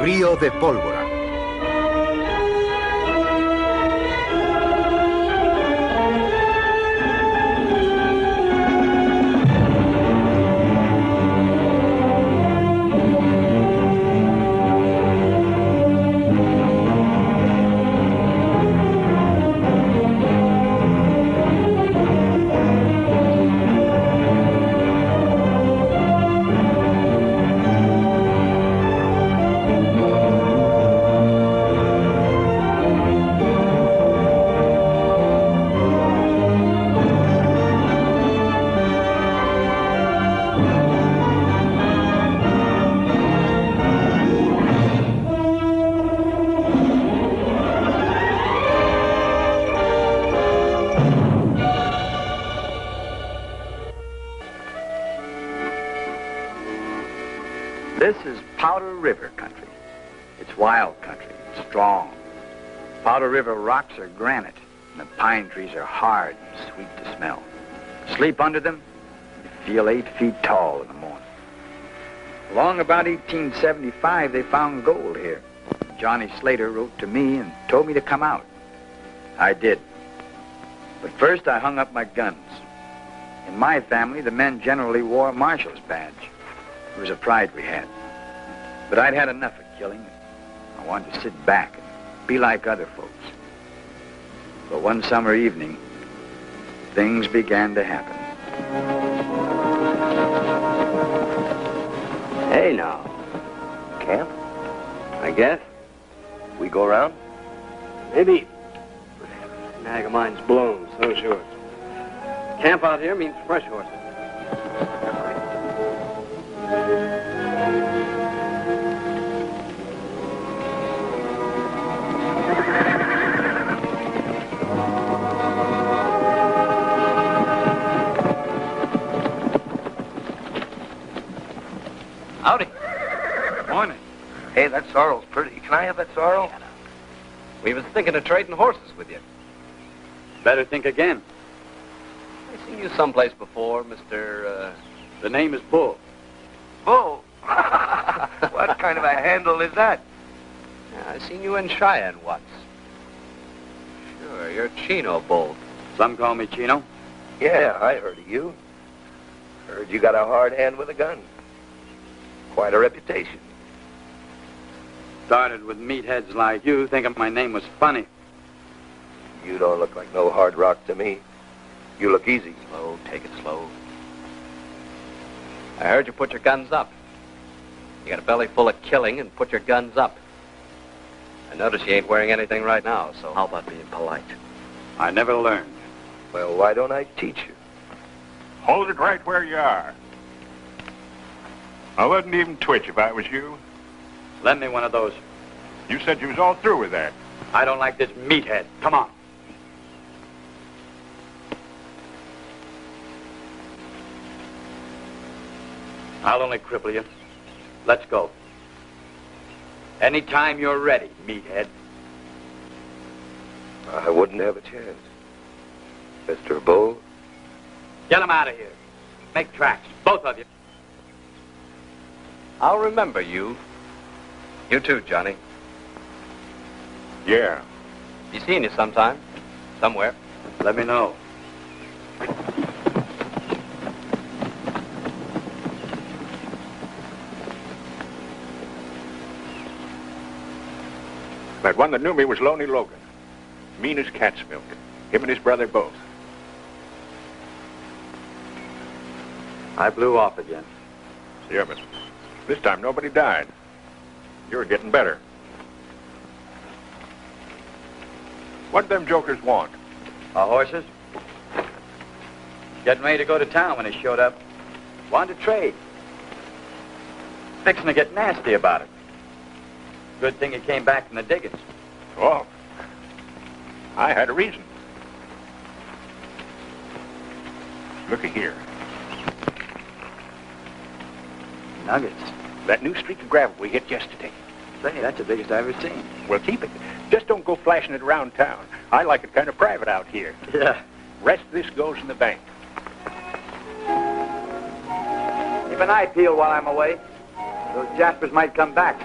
río de pólvora. This is Powder River country. It's wild country, strong. Powder River rocks are granite, and the pine trees are hard and sweet to smell. Sleep under them, you feel 8 feet tall in the morning. Along about 1875, they found gold here. Johnny Slater wrote to me and told me to come out. I did. But first, I hung up my guns. In my family, the men generally wore a marshal's badge. It was a pride we had. But I'd had enough of killing. I wanted to sit back and be like other folks. But one summer evening, things began to happen. Hey, now. Camp? I guess. We go around? Maybe. Nag of mine's blown, so's yours. Camp out here means fresh horses. Howdy. Morning. Hey, that sorrel's pretty. Can I have that sorrel? We was thinking of trading horses with you. Better think again. I've seen you someplace before, Mr. The name is Bull. Bull? What kind of a handle is that? Yeah, I seen you in Cheyenne once. Sure, you're Chino Bull. Some call me Chino. Yeah, I heard of you. Heard you got a hard hand with a gun. Quite a reputation. Started with meatheads like you thinking my name was funny. You don't look like no hard rock to me. You look easy. Slow, take it slow. I heard you put your guns up. You got a belly full of killing and put your guns up. I notice you ain't wearing anything right now, so how about being polite? I never learned. Well, why don't I teach you? Hold it right where you are. I wouldn't even twitch if I was you. Lend me one of those. You said you was all through with that. I don't like this meathead. Come on. I'll only cripple you. Let's go. Anytime you're ready, meathead. I wouldn't have a chance. Mr. Bull? Get him out of here. Make tracks, both of you. I'll remember you. You too, Johnny. Yeah. Be seeing you sometime. Somewhere. Let me know. That one that knew me was Loney Logan. Mean as cat's milk. Him and his brother both. I blew off again. Yeah, but this time nobody died. You're getting better. What them jokers want? Our horses? Getting ready to go to town when he showed up. Wanted to trade. Fixing to get nasty about it. Good thing he came back from the diggings. Oh, I had a reason. Looky here. Nuggets. That new streak of gravel we hit yesterday. Say, that's the biggest I've ever seen. Well, keep it. Just don't go flashing it around town. I like it kind of private out here. Yeah. Rest of this goes in the bank. Keep an eye peeled while I'm away. Those jaspers might come back.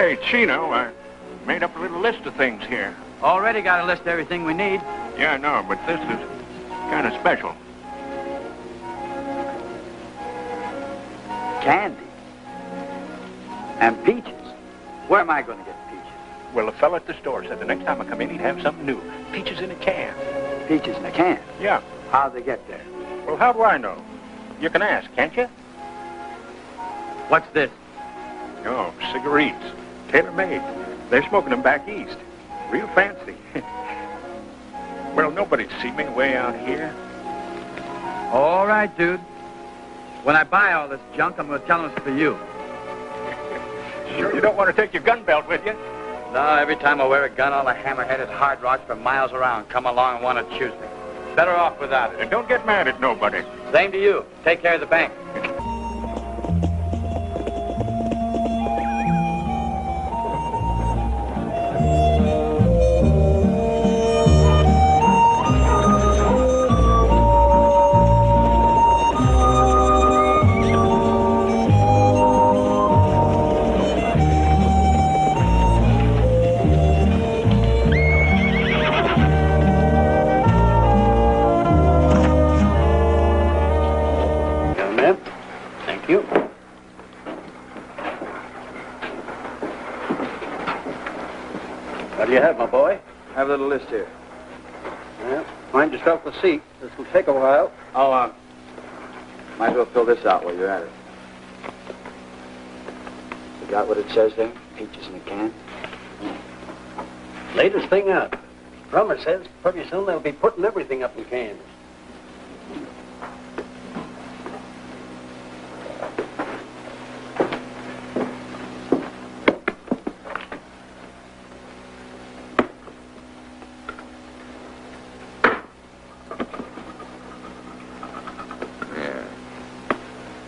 Hey, Chino, I made up a little list of things here. Already got a list of everything we need. Yeah, I know, but this is kind of special. Candy. And peaches. Where am I going to get peaches? Well, the fella at the store said the next time I come in, he'd have something new. Peaches in a can. Peaches in a can? Yeah. How'd they get there? Well, how do I know? You can ask, can't you? What's this? Oh, cigarettes. Tailor-made. They're smoking them back east. Real fancy. Well, nobody'd see me way out here. All right, dude. When I buy all this junk, I'm going to tell them it's for you. Sure you don't want to take your gun belt with you? No, every time I wear a gun, all the hammer-headed hard rocks for miles around come along and want to choose me. Better off without it. And don't get mad at nobody. Same to you. Take care of the bank. What do you have, my boy? I have a little list here. Well, find yourself a seat. This will take a while. Oh, might as well fill this out while you're at it. You got what it says there? Peaches in a can? Latest thing out. Drummer says pretty soon they'll be putting everything up in cans.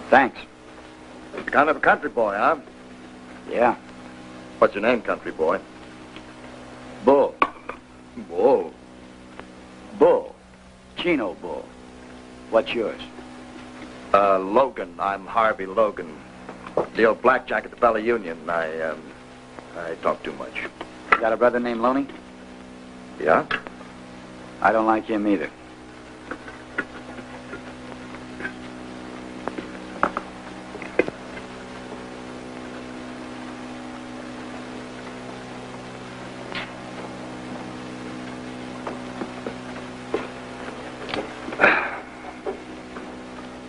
Thanks. You're kind of a country boy, huh? Yeah. What's your name, country boy? Bull. Bull. Bull. Chino Bull. What's yours? Logan. I'm Harvey Logan. The old blackjack at the Bella Union. I talk too much. You got a brother named Loney? Yeah? I don't like him either.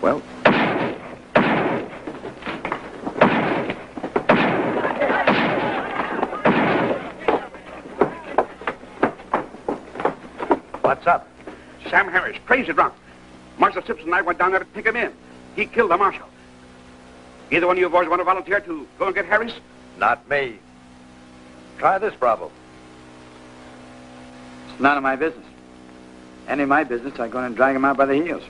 Well, What's up? Sam Harris, crazy drunk. Marshal Simpson and I went down there to pick him in. He killed the marshal. Either one of you boys want to volunteer to go and get Harris? not me. Try this, Bravo. It's none of my business. Any of my business, I'd go in and drag him out by the heels.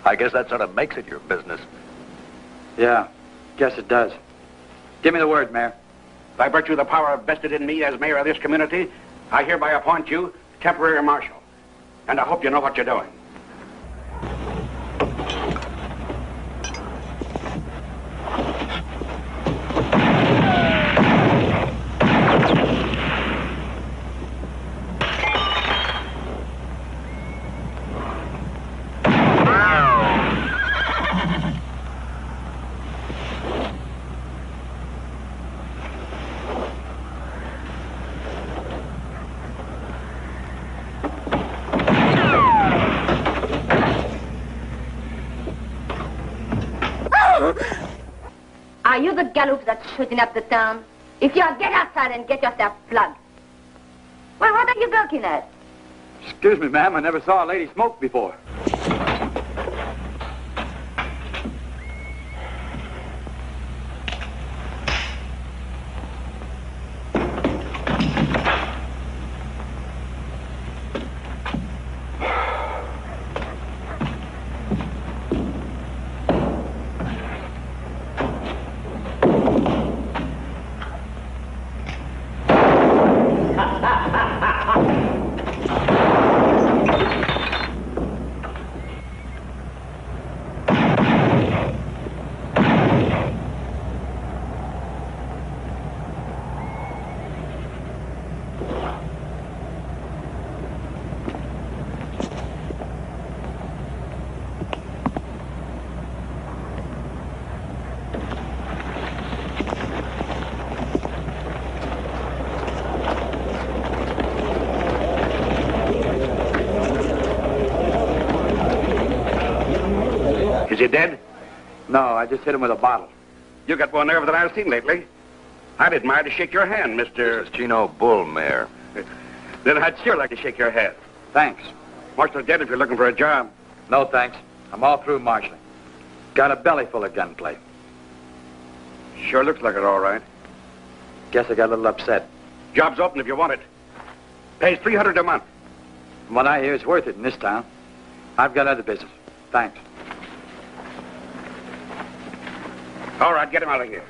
I guess that sort of makes it your business. Yeah, guess it does. Give me the word, Mayor. By virtue of the power vested in me as mayor of this community, I hereby appoint you temporary marshal. And I hope you know what you're doing. Are you the gallops that's shooting up the town? If you are, get outside and get yourself plugged. Well, what are you looking at? Excuse me, ma'am. I never saw a lady smoke before. Is he dead? No, I just hit him with a bottle. You got more nerve than I've seen lately. I'd admire to shake your hand, Mr. This is Chino Bull Mare. Then I'd sure like to shake your hand. Thanks. Marshal's dead if you're looking for a job. No, thanks. I'm all through marshaling. Got a belly full of gunplay. Sure looks like it, all right. Guess I got a little upset. Job's open if you want it. Pays $300 a month. From what I hear, it's worth it in this town. I've got other business. Thanks. All right, get him out of here.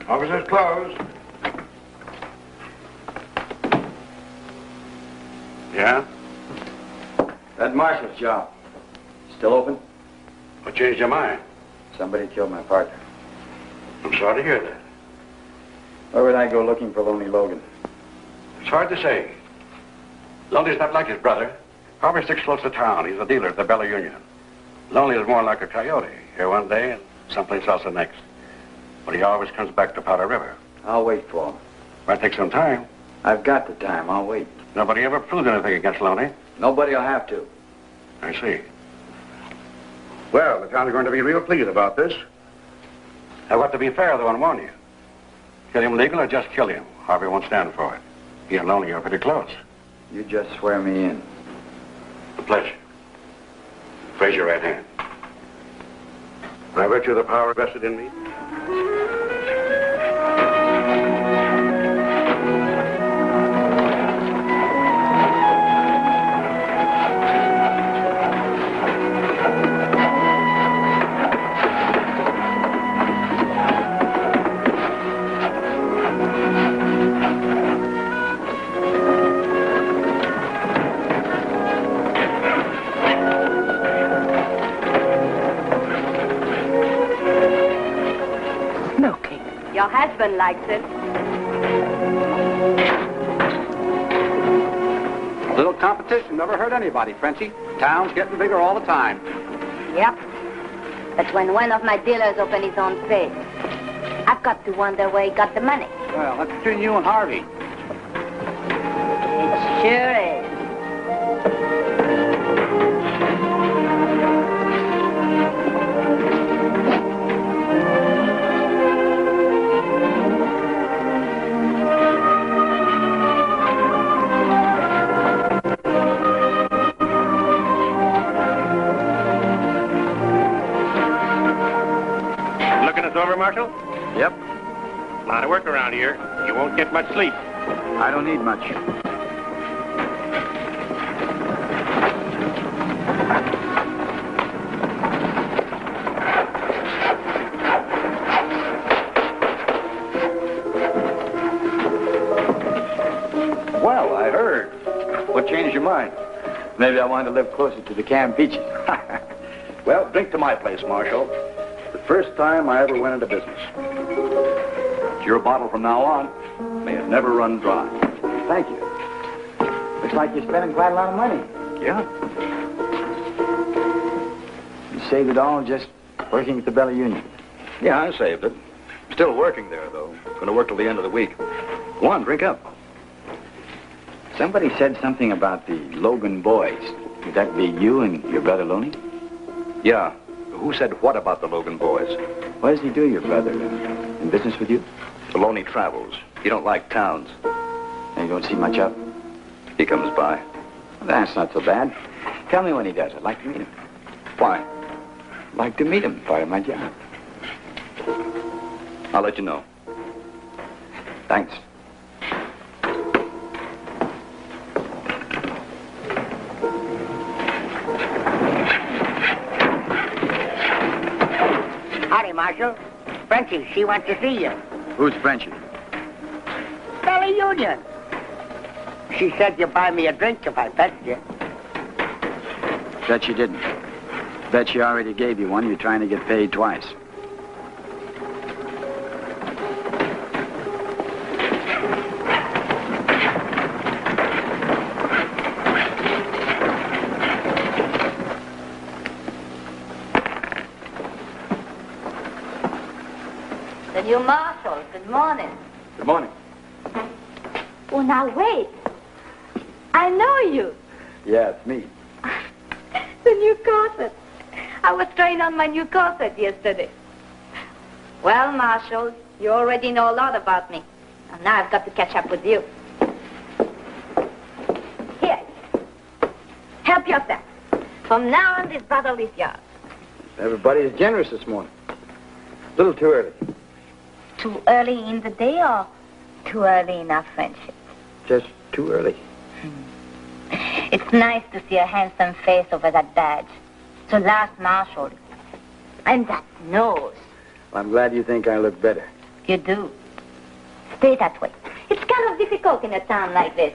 Officer's closed. Yeah? That marshal's job. Still open? What changed your mind? Somebody killed my partner. I'm sorry to hear that. Where would I go looking for Lonely Logan? It's hard to say. Lonely's not like his brother. Harvey sticks close to town. He's a dealer at the Bella Union. Lonely is more like a coyote. Here one day and someplace else the next. But he always comes back to Powder River. I'll wait for him. Might take some time. I've got the time. I'll wait. Nobody ever proved anything against Lonely. Nobody'll have to. I see. Well, the town's going to be real pleased about this. I've got to be fair, though, and warn you. Kill him legal or just kill him. Harvey won't stand for it. He and Lonely are pretty close. You just swear me in. A pleasure. Raise your right hand. By virtue of the power vested in me. Your husband likes it. Little competition never hurt anybody, Frenchie. Town's getting bigger all the time. Yep. But when one of my dealers open his own place, I've got to wonder where he got the money. Well, that's between you and Harvey. It sure is. Over, Marshal? Yep. A lot of work around here. You won't get much sleep. I don't need much. Well, I heard. What changed your mind? Maybe I wanted to live closer to the camp beaches. Well, drink to my place, Marshal. The first time I ever went into business. It's your bottle from now on. May it never run dry. Thank you. Looks like you're spending quite a lot of money. Yeah? You saved it all just working at the Bella Union. Yeah, I saved it. Still working there, though. Going to work till the end of the week. Go on, drink up. Somebody said something about the Logan boys. Would that be you and your brother Loney? Yeah. Who said what about the Logan boys? What does he do, your brother? In business with you? Alone he travels. He don't like towns. And you don't see much of? He comes by. That's not so bad. Tell me when he does. I'd like to meet him. Why? I'd like to meet him. Part of my job. I'll let you know. Thanks. Howdy, Marshal. Frenchie, she wants to see you. Who's Frenchie? Valley Union. She said you'd buy me a drink if I fetched you. Bet she didn't. Bet she already gave you one. You're trying to get paid twice. The new marshal. Good morning. Good morning. Oh, now wait. I know you. Yeah, it's me. The new corset. I was trying on my new corset yesterday. Well, Marshal, you already know a lot about me. And now I've got to catch up with you. Here. Help yourself. From now on, this bottle is yours. Everybody is generous this morning. A little too early. Too early in the day or too early in our friendship? Just too early. It's nice to see a handsome face over that badge. So last Marshal. And that nose. Well, I'm glad you think I look better. You do. Stay that way. It's kind of difficult in a town like this.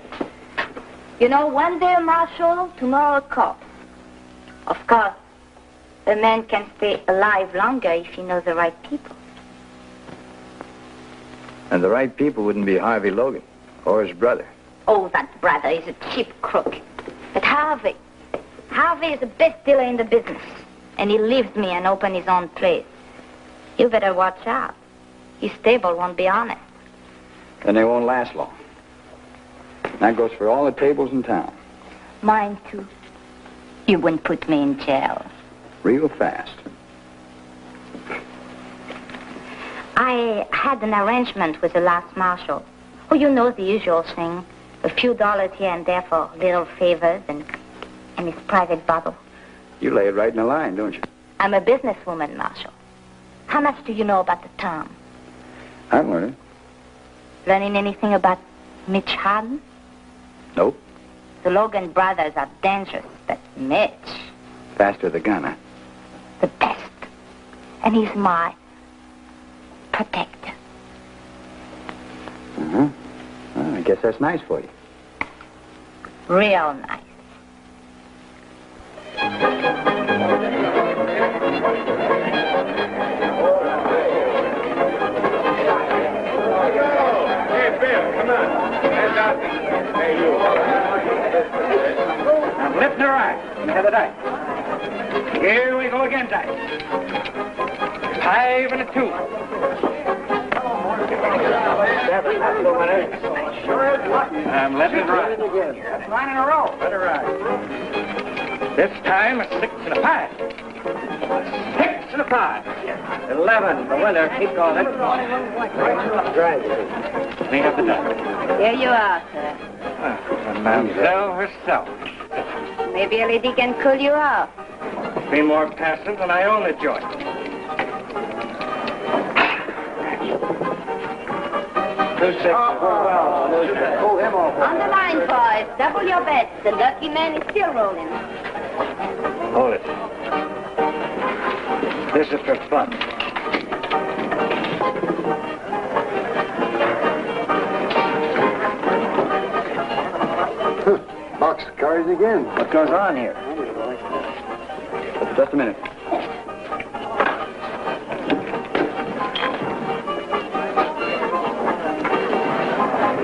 You know, one day a marshal, tomorrow a cop. Of course, a man can stay alive longer if he knows the right people. And the right people wouldn't be Harvey Logan or his brother. Oh, that brother is a cheap crook. But Harvey is the best dealer in the business. And he leaves me and opens his own place. You better watch out. His stable won't be honest. And they won't last long. That goes for all the tables in town. Mine, too. You wouldn't put me in jail. Real fast. I had an arrangement with the last marshal. Oh, you know the usual thing. A few dollars here and there for little favors and his private bottle. You lay it right in the line, don't you? I'm a businesswoman, Marshal. How much do you know about the town? I'm learning. Learning anything about Mitch Harden? Nope. The Logan brothers are dangerous, but Mitch, Faster the gun, huh? the best. And he's my protector. Uh-huh. Well, I guess that's nice for you. Real nice. Hey, Bill, come on. Hands out. Hey, you. I'm lifting her right to the dice. Here we go again, dice. 5 and a 2. 7. That's the winner. I'm letting it ride. That's 9 in a row. Let it ride. This time, a 6 and a 5. 6 and a 5. 11. The winner. Keep going. Clean up the dice. Here you are, sir. The mamselle herself. Maybe a lady can cool you off. Been more passive than I own the joint. 2 6. Pull him off. On the line, boys. Double your bets. The lucky man is still rolling. Hold it. This is for fun. Box of cards again. What goes on here? Just a minute.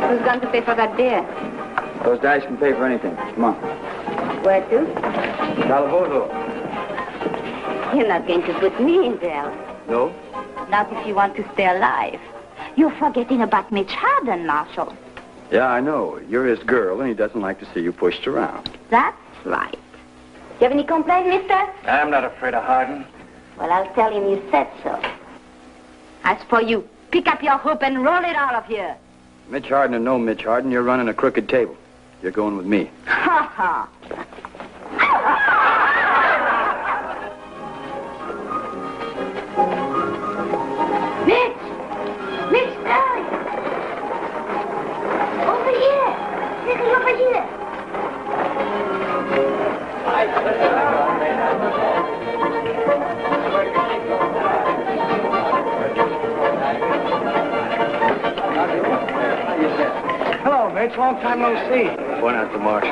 Who's going to pay for that beer? Those dice can pay for anything. Come on. Where to? Calabozo. You're not going to put me in jail. No? Not if you want to stay alive. You're forgetting about Mitch Harden, Marshal. Yeah, I know. You're his girl, and he doesn't like to see you pushed around. That's right. You have any complaint, mister? I'm not afraid of Harden. Well, I'll tell him you said so. As for you, pick up your hoop and roll it out of here. Mitch Harden or no Mitch Harden, you're running a crooked table. You're going with me. Ha ha. Mitch! Mitch, hurry! Over here! This is over here! Hello, Mitch. Long time no see. Point out the marshal.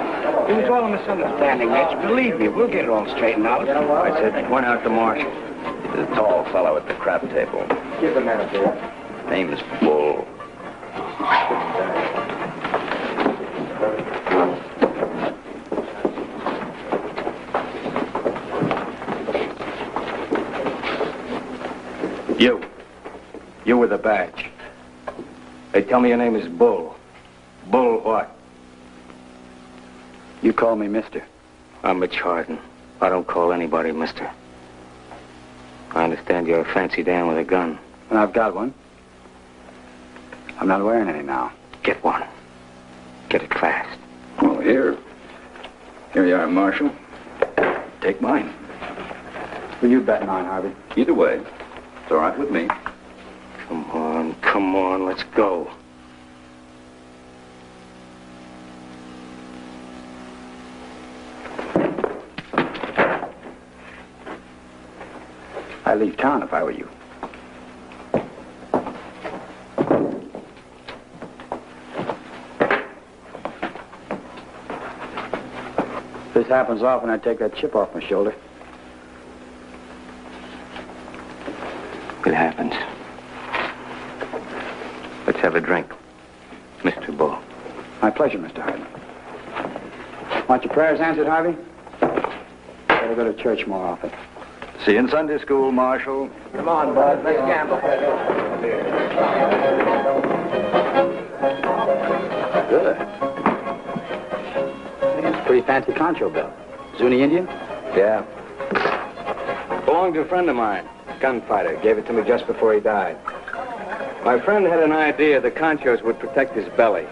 It was all a misunderstanding, Mitch. Believe me, we'll get it all straightened out. I said, point out the marshal. The tall fellow at the crap table. Give the man a beer. Name is Bull. You with a badge. They tell me your name is Bull. Bull what? You call me mister. I'm Mitch Harden. I don't call anybody mister. I understand you're a fancy Dan with a gun. And I've got one. I'm not wearing any now. Get one. Get it fast. Oh, here you are, Marshal. Take mine. Who you betting on, Harvey? Either way, it's all right with me. Come on, let's go. I'd leave town if I were you. If this happens often, I take that chip off my shoulder. It happens. Let's have a drink, Mr. Bull. My pleasure, Mr. Harden. Want your prayers answered, Harvey? Better go to church more often. See you in Sunday school, Marshal. Come on, Bud. Let's gamble. Good. It's a pretty fancy concho belt. Zuni Indian? Yeah. Belonged to a friend of mine, gunfighter. Gave it to me just before he died. My friend had an idea the conchos would protect his belly.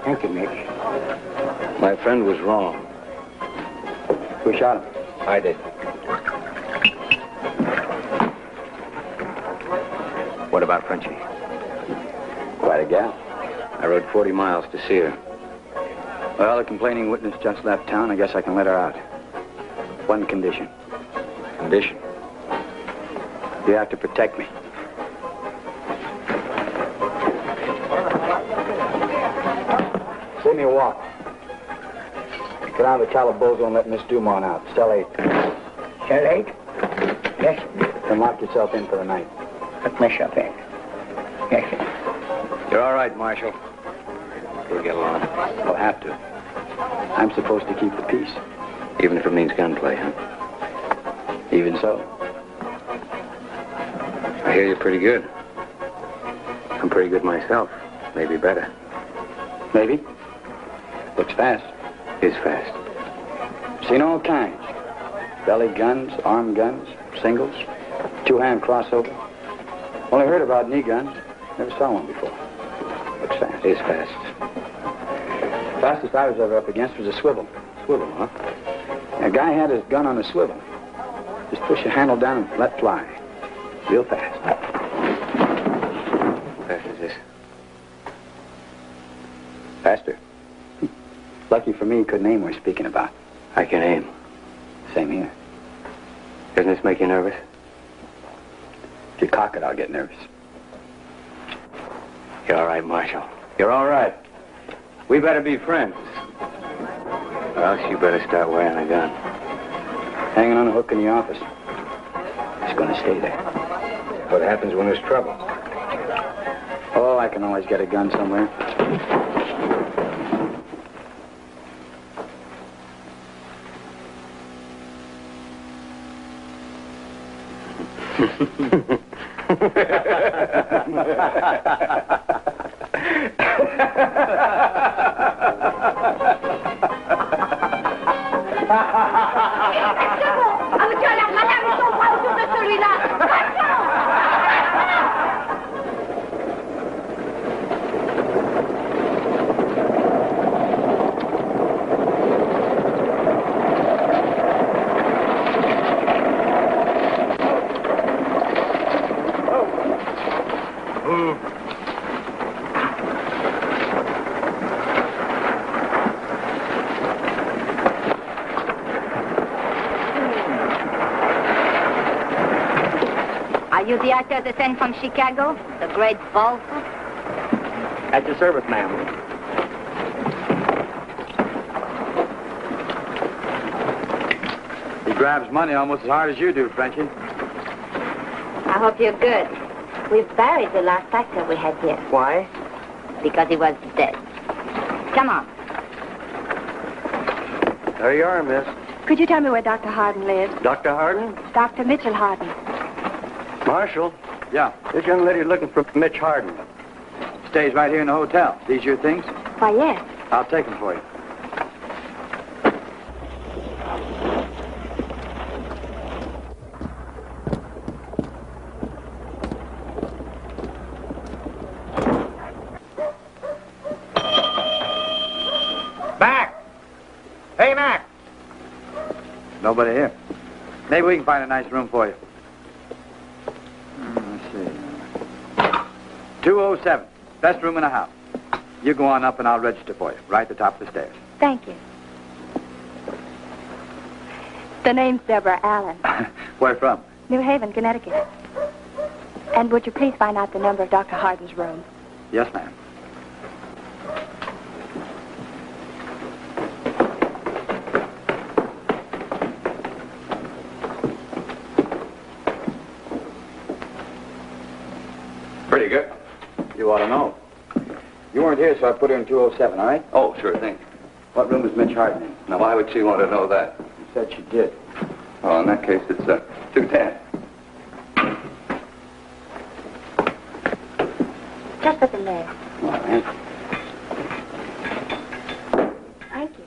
Thank you, Mitch. My friend was wrong. Who shot him? I did. What about Frenchie? Quite a gal. I rode 40 miles to see her. Well, the complaining witness just left town. I guess I can let her out. One condition. Condition? You have to protect me. Save me a walk. Get on the Calabozo and let Miss Dumont out. Cell 8. Cell 8? Yes, Then lock yourself in for the night. put myself in. Yes, sir. You're all right, Marshal. We'll get along. I'll have to. I'm supposed to keep the peace. Even if it means gunplay, huh? Even so. I hear you're pretty good. I'm pretty good myself. Maybe better. Maybe. Looks fast. Is fast. Seen all kinds. Belly guns, arm guns, singles, two-hand crossover. Only heard about knee guns. Never saw one before. Looks fast. Is fast. Fastest I was ever up against was a swivel. Swivel, huh? A guy had his gun on a swivel. Just push the handle down and let fly. Real fast. Fast as this. Faster. Lucky for me, he couldn't aim we're speaking about. I can aim. Same here. Doesn't this make you nervous? If you cock it, I'll get nervous. You're all right, Marshal. You're all right. We better be friends. Or else you better start wearing a gun. Hanging on a hook in the office. It's going to stay there. What happens when there's trouble? Oh, I can always get a gun somewhere. la madame, ils sont pas autour de celui-là. Are you the actor they sent from Chicago? The great Varsi? At your service, ma'am. He grabs money almost as hard as you do, Frenchie. I hope you're good. We buried the last actor we had here. Why? Because he was dead. Come on. There you are, miss. Could you tell me where Dr. Harden lives? Dr. Harden? Dr. Mitchell Harden. Marshal, Yeah. this young lady's looking for Mitch Harden. Stays right here in the hotel. These your things? Why, yes. I'll take them for you. Mac! Hey, Mac! Nobody here. Maybe we can find a nice room for you. Let's see. 207. Best room in the house. You go on up and I'll register for you. Right at the top of the stairs. Thank you. The name's Deborah Allen. Where from? New Haven, Connecticut. And would you please find out the number of Dr. Harden's room? Yes, ma'am. Pretty good. You ought to know. You weren't here, so I put her in 207, all right? Oh, sure thing. What room is Mitch Harden in? Now, why would she want to know that? You said she did. Oh, in that case, it's 210. Just put them there. All right. Thank you.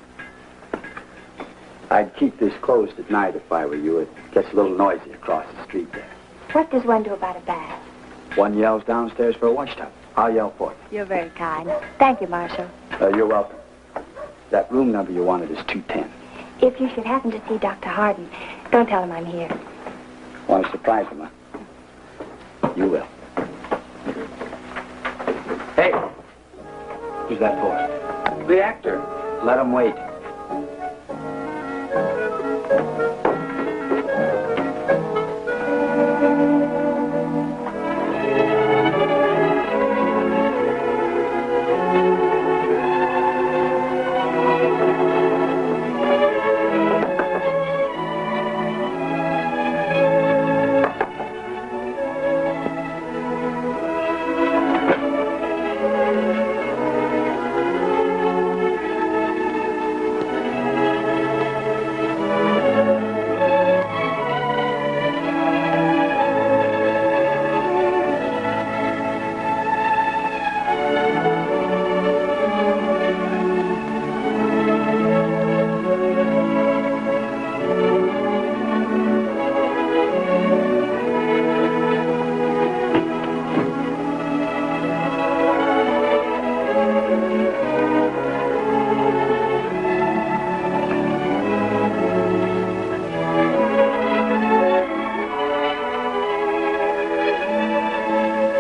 I'd keep this closed at night if I were you. It gets a little noisy across the street there. What does one do about a bath? One yells downstairs for a washtub. I'll yell for it. You're very kind. Thank you, Marshal. You're welcome. That room number you wanted is 210. If you should happen to see Dr. Harden, don't tell him I'm here. Want to surprise him, huh? You will. Hey! Who's that for? The actor. Let him wait.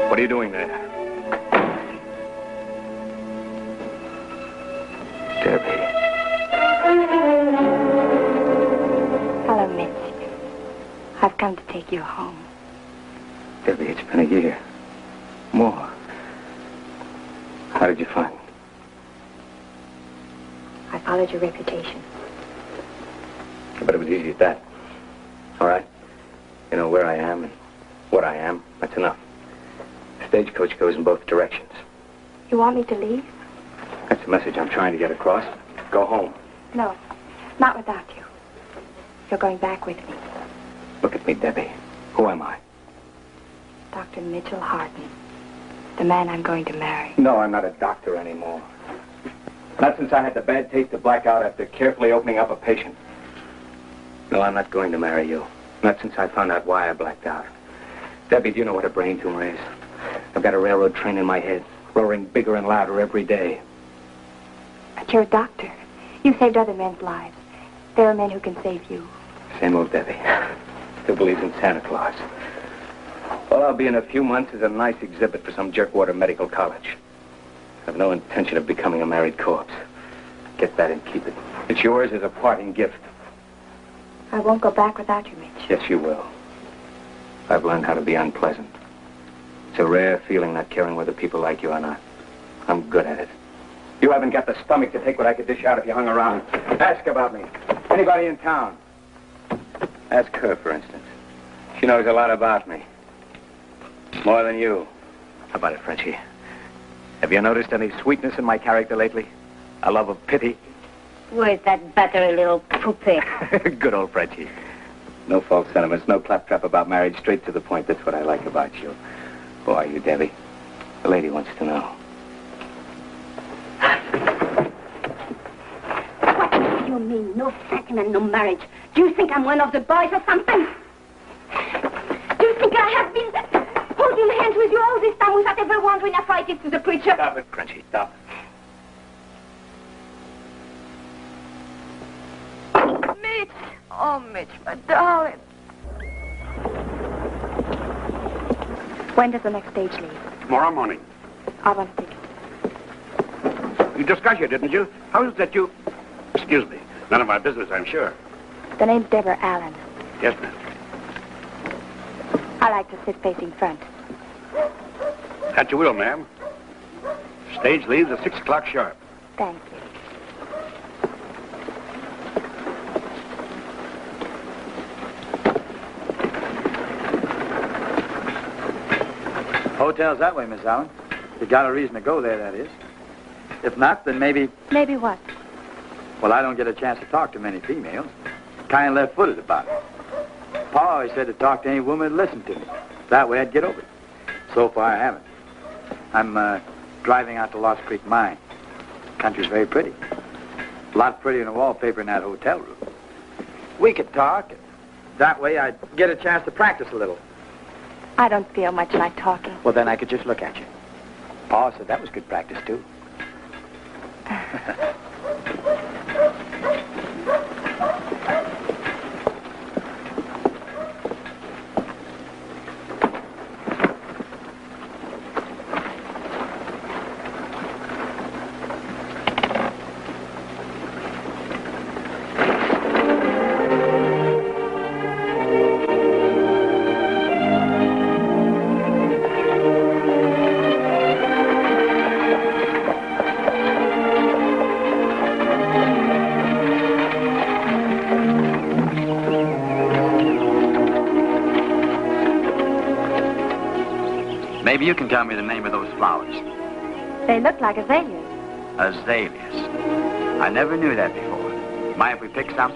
What are you doing there? Debbie. Hello, Mitch. I've come to take you home. Debbie, it's been a year. More. How did you find me? I followed your reputation. But it was easy at that. All right? You know where I am and what I am. That's enough. The stagecoach goes in both directions. You want me to leave? That's the message I'm trying to get across. Go home. No, not without you. You're going back with me. Look at me, Debbie. Who am I? Dr. Mitchell Harden. The man I'm going to marry. No, I'm not a doctor anymore. Not since I had the bad taste to black out after carefully opening up a patient. No, I'm not going to marry you. Not since I found out why I blacked out. Debbie, do you know what a brain tumor is? I've got a railroad train in my head, roaring bigger and louder every day. But you're a doctor. You saved other men's lives. There are men who can save you. Same old Debbie. Who believes in Santa Claus. All I'll be in a few months is a nice exhibit for some jerkwater medical college. I have no intention of becoming a married corpse. Get that and keep it. It's yours as a parting gift. I won't go back without you, Mitch. Yes, you will. I've learned how to be unpleasant. It's a rare feeling not caring whether people like you or not. I'm good at it. You haven't got the stomach to take what I could dish out if you hung around. Ask about me. Anybody in town. Ask her, for instance. She knows a lot about me. More than you. How about it, Frenchie? Have you noticed any sweetness in my character lately? A love of pity? Where's that battery little poupée? Good old Frenchie. No false sentiments, no claptrap about marriage, straight to the point. That's what I like about you. Who are you, Debbie? The lady wants to know. What do you mean, no sentiment, no marriage? Do you think I'm one of the boys or something? Do you think I have been holding hands with you all this time without ever wondering if I did to the preacher? Stop it, Frenchie, stop. Mitch! Oh, Mitch, my darling. When does the next stage leave? Tomorrow morning. I want a ticket. You just got here, didn't you? How is it that you... Excuse me. None of my business, I'm sure. The name's Deborah Allen. Yes, ma'am. I like to sit facing front. At your will, ma'am. Stage leaves at 6 o'clock sharp. Thank you. Hotel's that way, Miss Allen. You got a reason to go there, that is. If not, then maybe... Maybe what? Well, I don't get a chance to talk to many females. Kind of left-footed about it. Pa always said to talk to any woman who'd listen to me. That way I'd get over it. So far, I haven't. I'm driving out to Lost Creek Mine. Country's very pretty. A lot prettier than the wallpaper in that hotel room. We could talk. That way I'd get a chance to practice a little. I don't feel much like talking. Well, then I could just look at you. Pa said that was good practice, too. Maybe you can tell me the name of those flowers. They look like azaleas. Azaleas. I never knew that before. Mind if we pick some?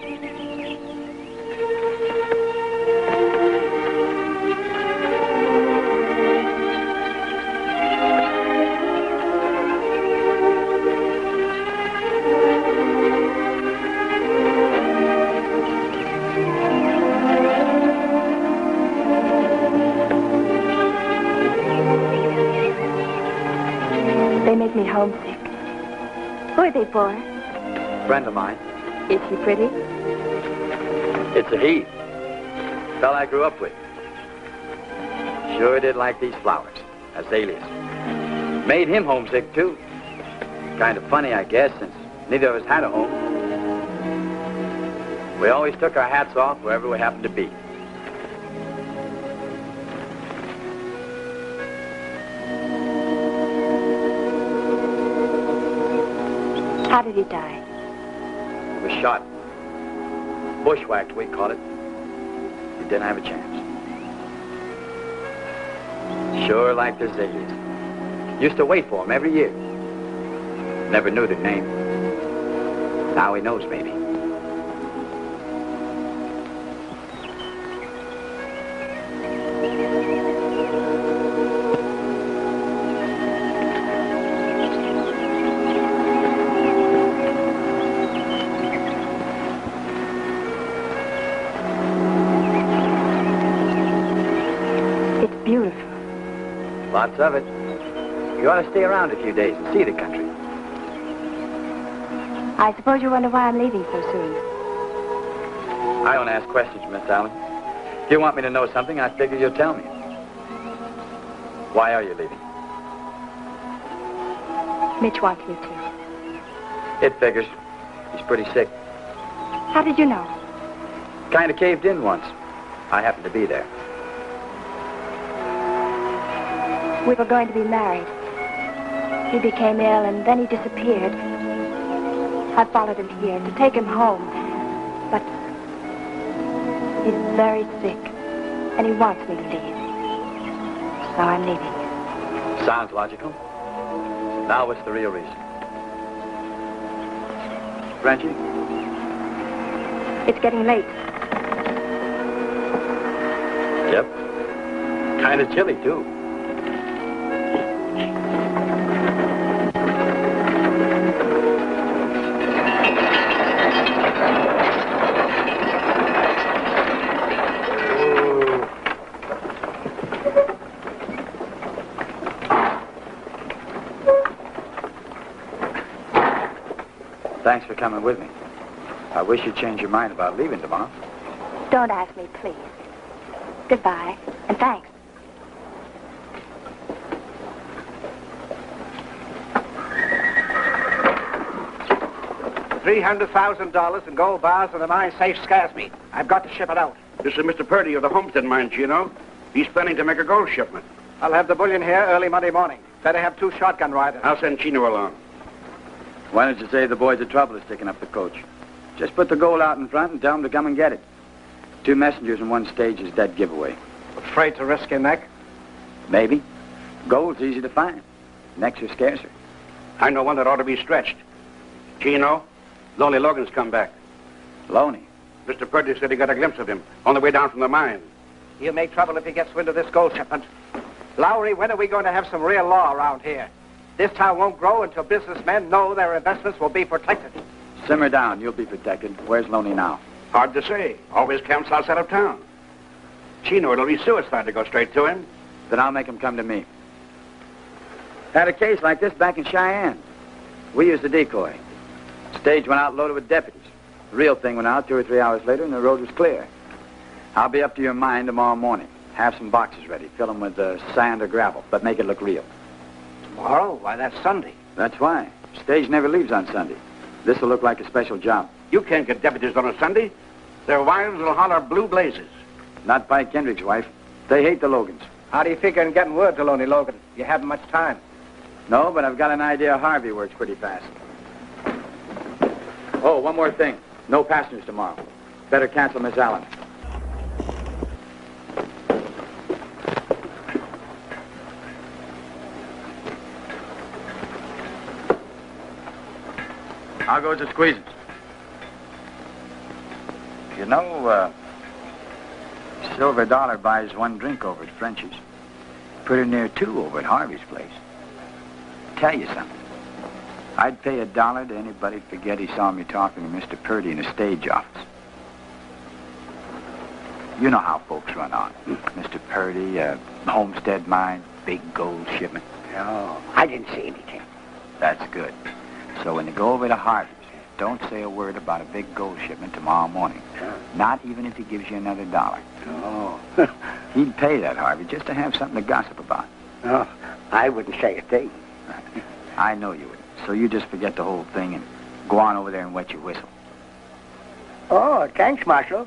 They make me homesick. Who are they for? Friend of mine. Is she pretty? It's a he. Fella I grew up with. Sure did like these flowers. Azaleas. Made him homesick, too. Kind of funny, I guess, since neither of us had a home. We always took our hats off wherever we happened to be. How did he die? He was shot. Bushwhacked, we call it. He didn't have a chance. Sure liked azaleas. Used to wait for him every year. Never knew their name. Now he knows, maybe. Lots of it. You ought to stay around a few days and see the country. I suppose you wonder why I'm leaving so soon. I don't ask questions, Miss Allen. If you want me to know something, I figure you'll tell me. Why are you leaving? Mitch wants me to. It figures. He's pretty sick. How did you know? Kind of caved in once. I happened to be there. We were going to be married. He became ill, and then he disappeared. I followed him here to take him home. But he's very sick, and he wants me to leave. So I'm leaving. Sounds logical. Now what's the real reason? Frenchie? It's getting late. Yep. Kind of chilly, too. Thanks for coming with me. I wish you'd change your mind about leaving tomorrow. Don't ask me, please. Goodbye, and thanks. $300,000 in gold bars and the mine safe scares me. I've got to ship it out. This is Mr. Purdy of the Homestead Mine, Chino. He's planning to make a gold shipment. I'll have the bullion here early Monday morning. Better have 2 shotgun riders. I'll send Chino along. Why don't you save the boys the trouble of sticking up the coach? Just put the gold out in front and tell them to come and get it. 2 messengers in 1 stage is dead giveaway. Afraid to risk your neck? Maybe. Gold's easy to find. Necks are scarcer. I know one that ought to be stretched. Chino, Lonely Logan's come back. Loney? Mr. Purdy said he got a glimpse of him on the way down from the mine. He'll make trouble if he gets wind of this gold shipment. Lowry, when are we going to have some real law around here? This town won't grow until businessmen know their investments will be protected. Simmer down. You'll be protected. Where's Loney now? Hard to say. Always camps outside of town. Chino, it'll be suicide to go straight to him. Then I'll make him come to me. Had a case like this back in Cheyenne. We used a decoy. Stage went out loaded with deputies. The real thing went out 2 or 3 hours later, and the road was clear. I'll be up to your mine tomorrow morning. Have some boxes ready. Fill them with sand or gravel, but make it look real. Tomorrow? Why, that's Sunday. That's why. Stage never leaves on Sunday. This will look like a special job. You can't get deputies on a Sunday. Their wives will holler blue blazes. Not Pike Kendrick's wife. They hate the Logans. How do you figure on getting word to Lonely Logan? You haven't much time. No, but I've got an idea Harvey works pretty fast. Oh, one more thing. No passengers tomorrow. Better cancel Miss Allen. How goes the squeezing? You know, silver dollar buys 1 drink over at Frenchie's. Pretty near 2 over at Harvey's place. Tell you something. I'd pay $1 to anybody forget he saw me talking to Mr. Purdy in a stage office. You know how folks run on. Mr. Purdy, Homestead Mine, big gold shipment. No, I didn't see anything. That's good. So when you go over to Harvey's, don't say a word about a big gold shipment tomorrow morning. Not even if he gives you another $1. No. He'd pay that, Harvey, just to have something to gossip about. No, I wouldn't say a thing. I know you would. So you just forget the whole thing and go on over there and wet your whistle. Oh, thanks, Marshal.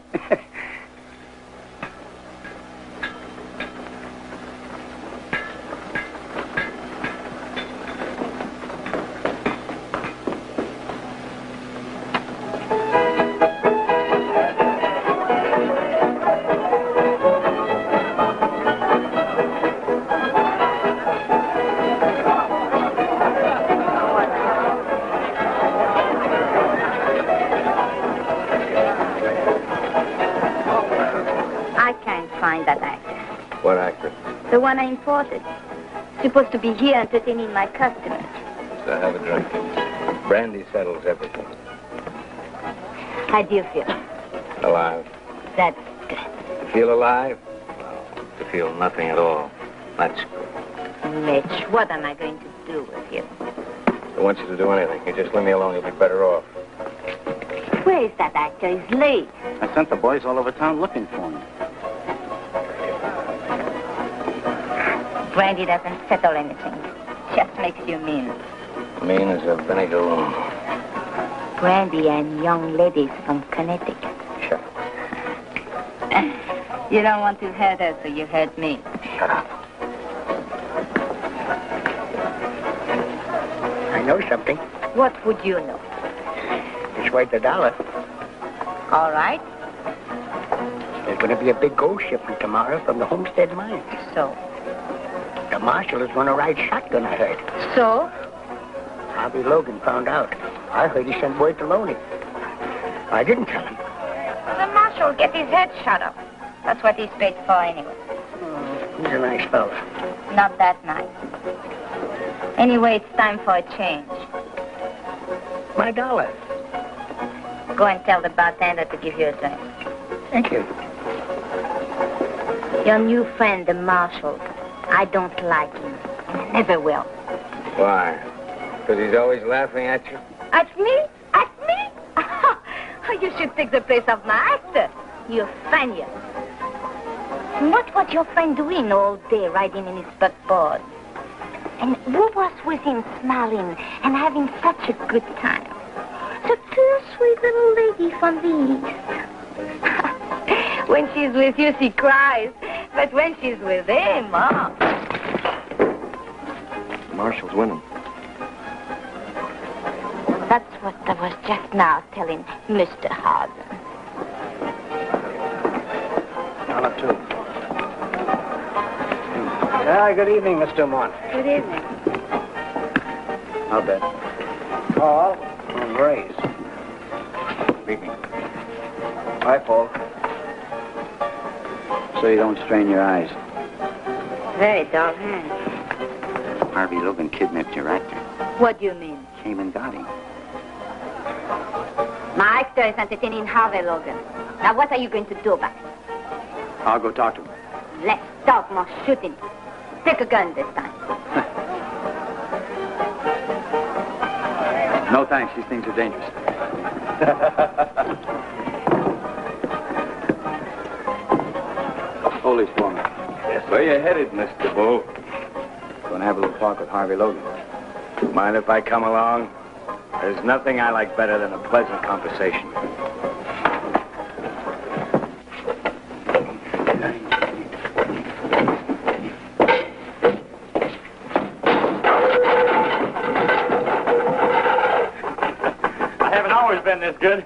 What actor? The one I imported. Supposed to be here entertaining my customers. So have a drink. Brandy settles everything. How do you feel? Alive. That's good. To feel alive? No, to feel nothing at all. That's good. Mitch, what am I going to do with you? I want you to do anything. You just leave me alone, you'll be better off. Where is that actor? He's late. I sent the boys all over town looking for him. Brandy doesn't settle anything. Just makes you mean. Mean as a vinegar room. Brandy and young ladies from Connecticut. Shut up. You don't want to hurt her, so you hurt me. Shut up. I know something. What would you know? It's worth $1. All right. There's going to be a big gold shipment tomorrow from the Homestead mine. So? The marshal is going to ride shotgun, I heard. So? Harvey Logan found out. I heard he sent word to Loney. I didn't tell him. The marshal will get his head shot off. That's what he's paid for anyway. He's a nice fellow. Not that nice. Anyway, it's time for a change. My $1. Go and tell the bartender to give you a drink. Thank you. Your new friend, the marshal. I don't like him. I never will. Why? Because he's always laughing at you? At me? At me? You should take the place of my actor. You Spaniard. What was your friend doing all day riding in his buckboard? And who was with him smiling and having such a good time? The poor sweet little lady from the east. When she's with you, she cries. But when she's with him, oh. The marshal's winning. That's what I was just now telling Mr. Harden. $2. Good evening, Miss Dumont. Good evening. I'll bet. Paul and Ray's. Speaking. Hi, Paul. So you don't strain your eyes. Very dull hand. Harvey Logan kidnapped your actor. What do you mean? Came and got him. My actor is entertaining Harvey Logan. Now, what are you going to do about it? I'll go talk to him. Less talk, more shooting. Take a gun this time. No thanks, these things are dangerous. Hold these for me. Yes, where you headed, Mr. Bull? Gonna have a little talk with Harvey Logan. Mind if I come along? There's nothing I like better than a pleasant conversation. I haven't always been this good.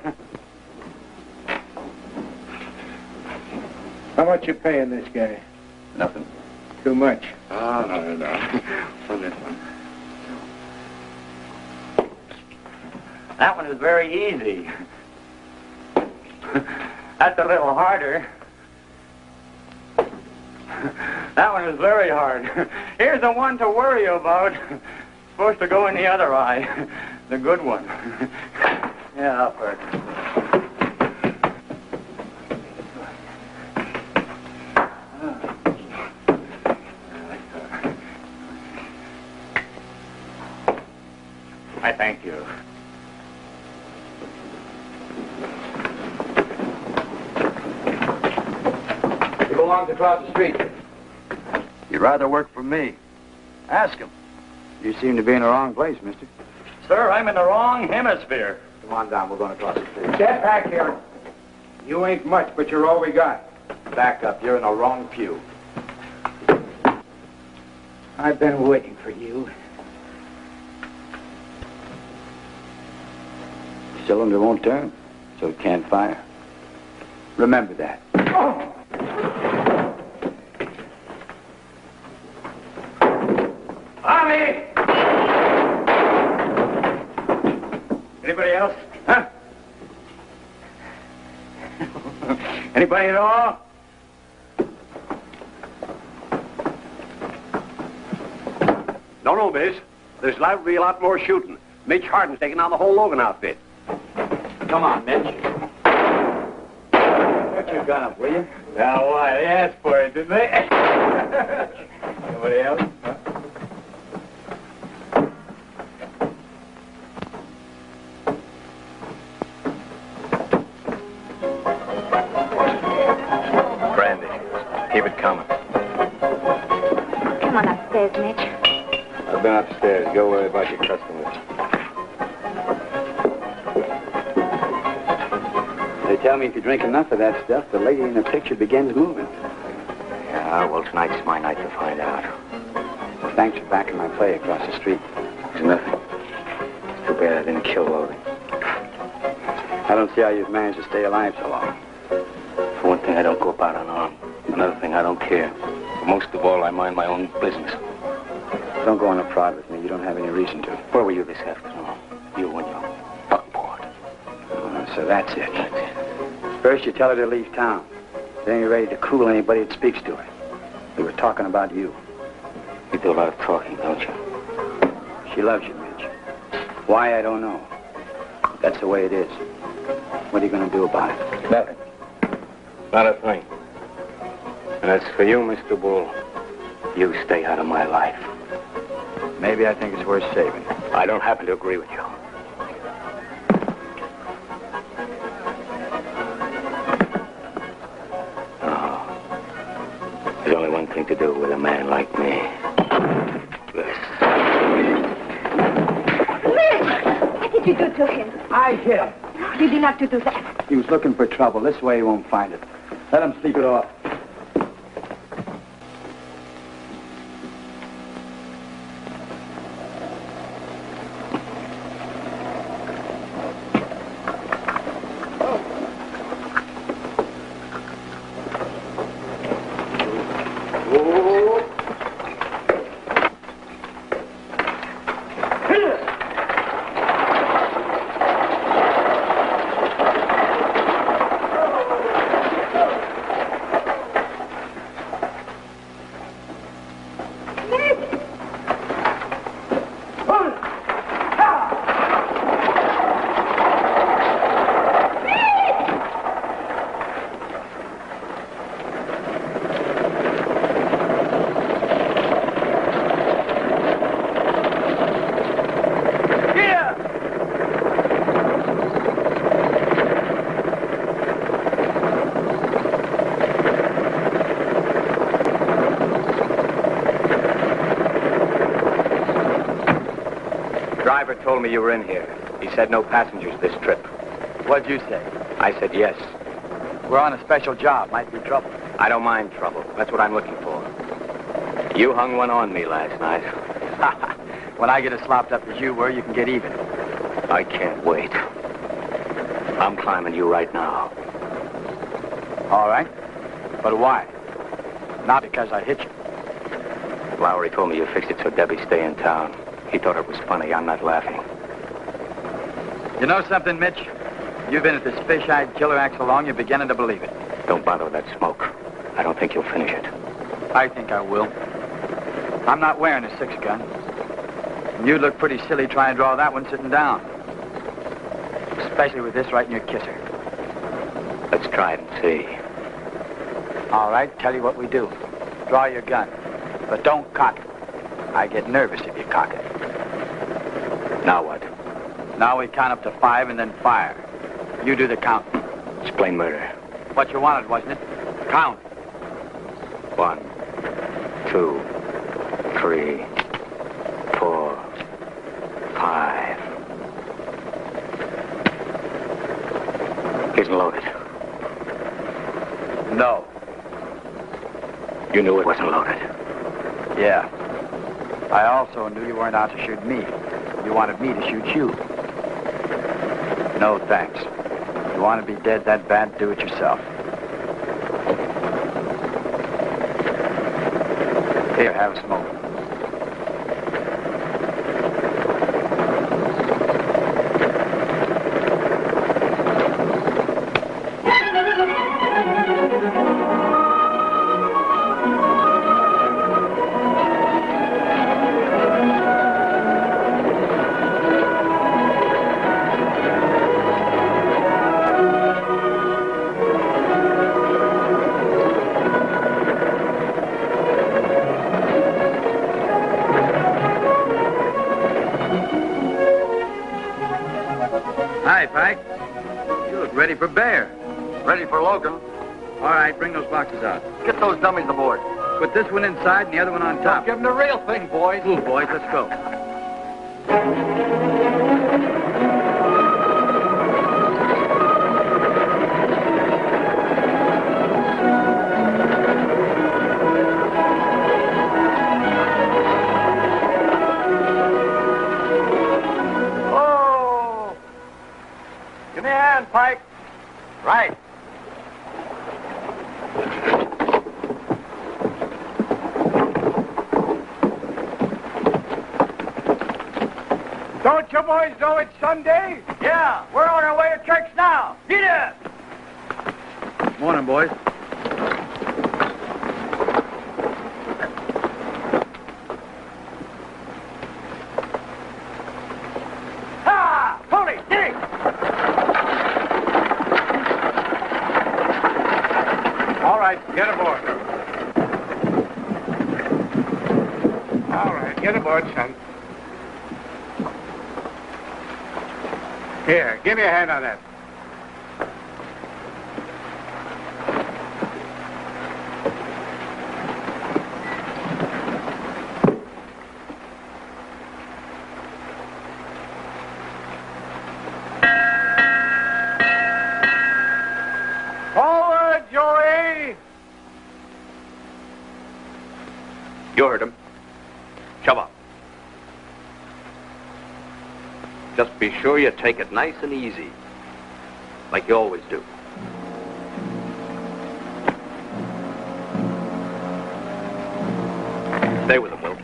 How much you paying this guy? Nothing. Too much. Oh, no. On this one. That one is very easy. That's a little harder. That one is very hard. Here's the one to worry about. Supposed to go in the other eye. The good one. Yeah, up first. I thank you. He belongs across the street. You'd rather work for me. Ask him. You seem to be in the wrong place, mister. Sir, I'm in the wrong hemisphere. Come on down, we're going across the street. Get back here. You ain't much, but you're all we got. Back up, you're in the wrong pew. I've been waiting for you. Cylinder won't turn, so it can't fire. Remember that. Oh! Army! Anybody else? Huh? Anybody at all? No, miss. There's liable to be a lot more shooting. Mitch Harden's taking on the whole Logan outfit. Come on, Mitch. Put your gun up, will you? Now, why? They asked for it, didn't they? Anybody else? Huh? Keep it coming. Come on upstairs, Mitch. I've been upstairs. Go worry about your customers. They tell me if you drink enough of that stuff, the lady in the picture begins moving. Yeah, well, tonight's my night to find out. Thanks for backing my play across the street. It's nothing. It's too bad I didn't kill Logan. I don't see how you've managed to stay alive so long. For one thing, I don't go about unarmed. Another thing, I don't care. But most of all, I mind my own business. Don't go on a prod with me. You don't have any reason to. Where were you this afternoon? You and your buckboard. So that's it. First, you tell her to leave town. Then you're ready to cool anybody that speaks to her. We were talking about you. You do a lot of talking, don't you? She loves you, Mitch. Why, I don't know. But that's the way it is. What are you going to do about it? Nothing. Not a thing. And as for you, Mr. Bull, you stay out of my life. Maybe I think it's worth saving. I don't happen to agree with you. No. There's only one thing to do with a man like me. This. What did you do to him? I hit him. You did not to do that. He was looking for trouble. This way he won't find it. Let him sleep it off. Driver told me you were in here. He said no passengers this trip. What'd you say? I said yes. We're on a special job. Might be trouble. I don't mind trouble. That's what I'm looking for. You hung one on me last night. When I get as slopped up as you were, you can get even. I can't wait. I'm climbing you right now. All right. But why? Not because I hit you. Lowry told me you fixed it so Debbie stay in town. He thought it was funny. I'm not laughing. You know something, Mitch? You've been at this fish-eyed killer act so long, you're beginning to believe it. Don't bother with that smoke. I don't think you'll finish it. I think I will. I'm not wearing a 6-gun. And you'd look pretty silly trying to draw that one sitting down. Especially with this right in your kisser. Let's try it and see. All right, tell you what we do. Draw your gun. But don't cock it. I get nervous if you cock it. Now what? Now we count up to 5 and then fire. You do the counting. It's plain murder. What you wanted, wasn't it? Count. 1, 2, 3, 4, 5. Isn't loaded. No. You knew it wasn't loaded. Yeah. I also knew you weren't out to shoot me. You wanted me to shoot you. No, thanks. You want to be dead that bad, do it yourself. Here, have a smoke. Hi, Pike. You look ready for bear. Ready for Logan. All right, bring those boxes out. Get those dummies aboard. Put this one inside and the other one on top. Give them the real thing, boys. Move, boys. Let's go. Oh! Give me a hand, Pike. Right. Don't you boys know it's Sunday? Yeah, we're on our way to church now. Get up. Morning, boys. Ha! Pulley, dig! All right, get aboard. All right, get aboard, son. Here, give me a hand on that. Forward, Joey! You heard him. Shove up. Just be sure you take it nice and easy, like you always do. Stay with him, Will.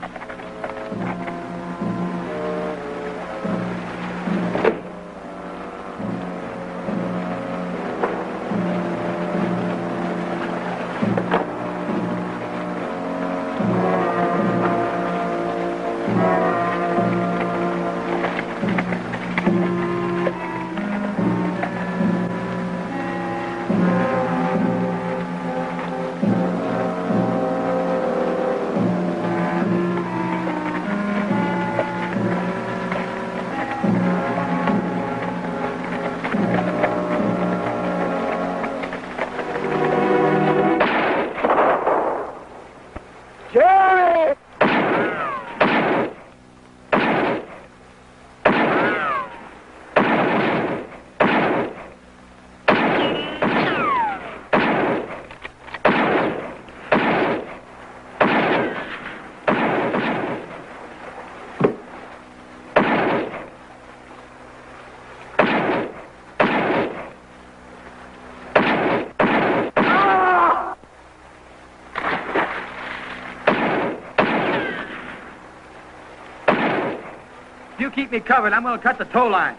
You keep me covered. I'm going to cut the tow line.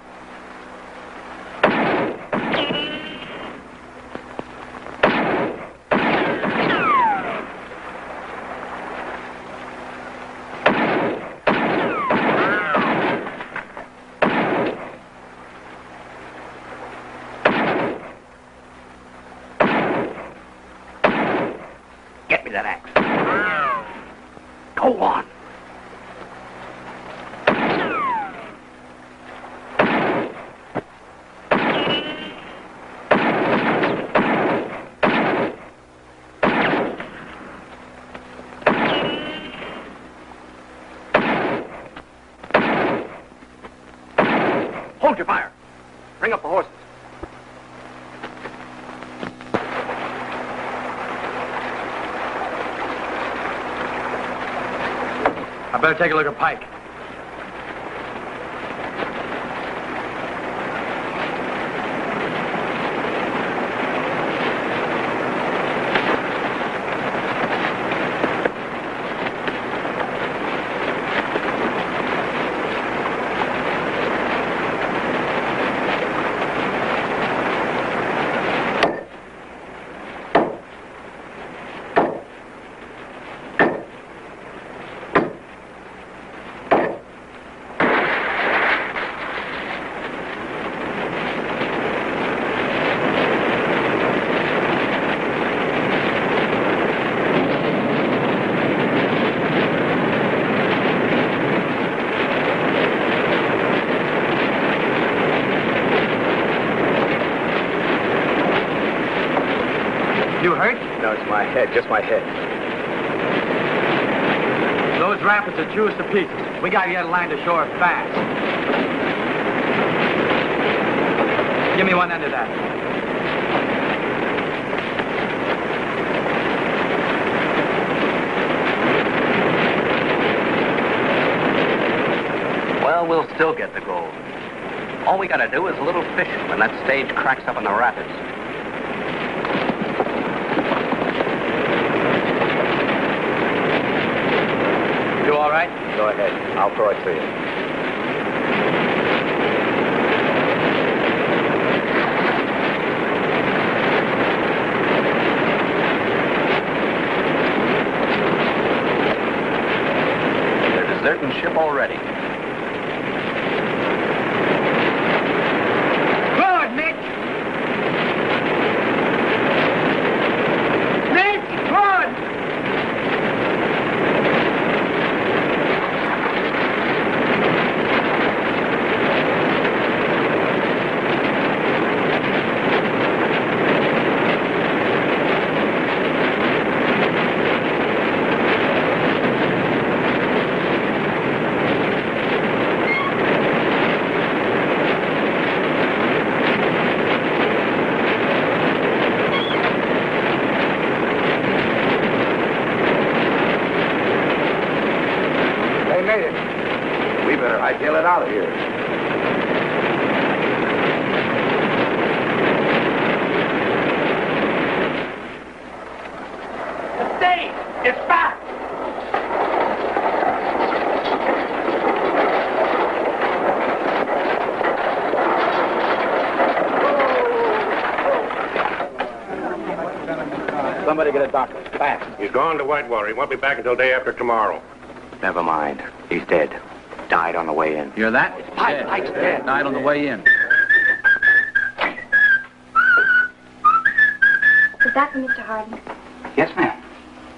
Get me that axe. Go on. Hold your fire. Bring up the horses. I better take a look at Pike. You hurt? No, it's my head, just my head. Those rapids are chew us to pieces. We gotta get a line to shore fast. Give me one end of that. Well, we'll still get the gold. All we gotta do is a little fishing when that stage cracks up in the rapids. You all right? Go ahead. I'll throw it to you. They're deserting ship already. Hightail it out of here. Stay! It's back! Somebody get a doctor. Fast. He's gone to Whitewater. He won't be back until day after tomorrow. Never mind. He's dead. Died on the way in. You're that? Pike's dead. Died on the way in. Is that for Mr. Harden? Yes, ma'am.